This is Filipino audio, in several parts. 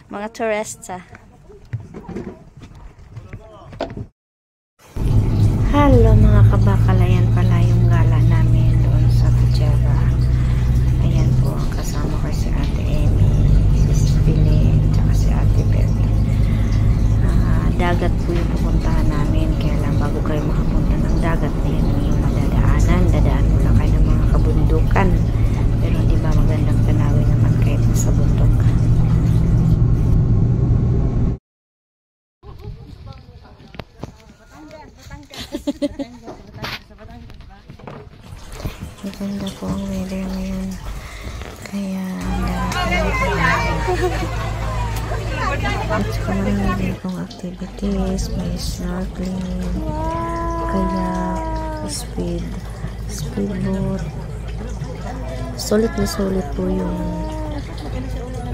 Mga turista. Hello mga kabakalayan, pala yung gala namin doon sa Pajara. Ayan po ang kasama ko si Ate Amy, si Pili, at si Ate Beth. Dagat po yung pupuntahan namin, kaya lang bago kayo makapunta ng dagat, ayan yung madadaanan. Dadaan mo lang kayo ng mga kabundukan, pero hindi ba magandang tanawin naman kahit nasa bundok. Maganda po ang weather ngayon, kaya at saka marami pong activities, may snorkeling, kayak, speedboat. Sulit na sulit po yung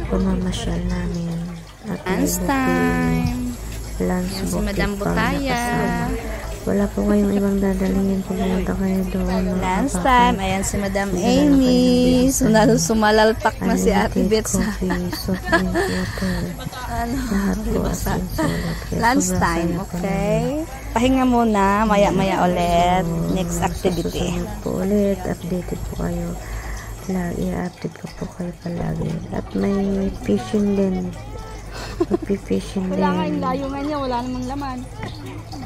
pamamasyal namin. At Dance time! Lunch Si Madam Butaya. Wala po kayong ibang dadalhin kung pumunta kayo doon. Dance time. Ayan si Madam Amy. Sumalalpak na si Ate Beth sa lahat po asin sulit. lunch time. Okay. Pahinga muna. Maya-maya ulit. Next activity. Susunod po ulit. Updated po kayo. I-update ko po kayo palagi. At may fishing din. Magpi-fishing din. Wala nga yung layungan niya. Wala namang laman.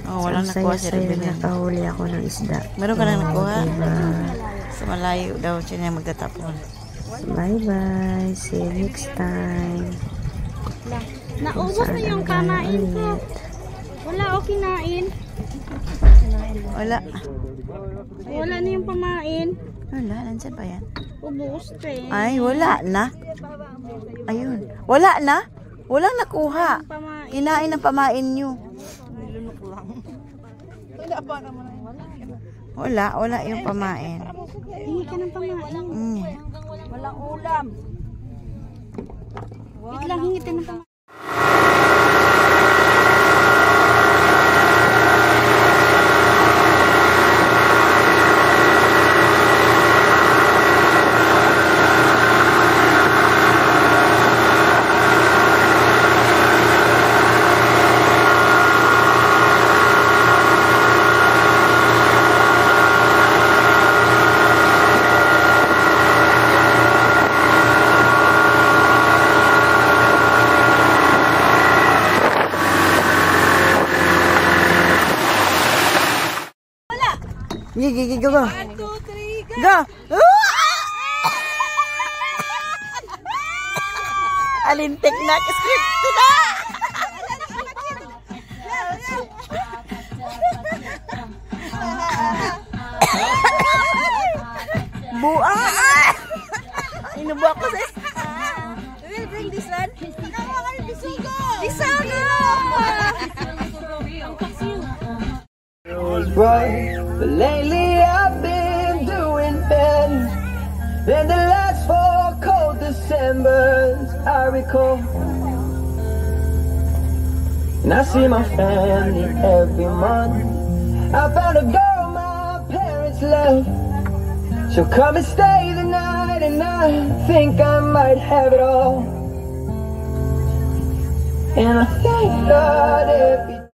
Oh, walang nakuha si Rebel. Nakahuli ako ng isda. Meron ka na nakuha? Diba? Sa malayo daw siya na magtatapon. Bye-bye. See you next time. Naubos na yung kanain ko. Wala o kinain. Wala. Wala na yung pamain. Wala, nandiyan pa yan. Ubus eh. Ay, wala na. Ayun. Wala na? Walang nakuha. Kinain ng pamain nyo. Wala yung pamain. Hindi ka ng pamain. Walang ulam. Wait lang, hingit ng pamain. Go. 1, 2, 3, go! Alintik na, scripted na! Buang! Inubuak ko sa Will bring this one? Bisugo! Bisugo! Bright, but lately I've been doing better than the last 4 cold Decembers I recall. And I see my family every month. I found a girl my parents left. She'll come and stay the night, and I think I might have it all. And I thank God every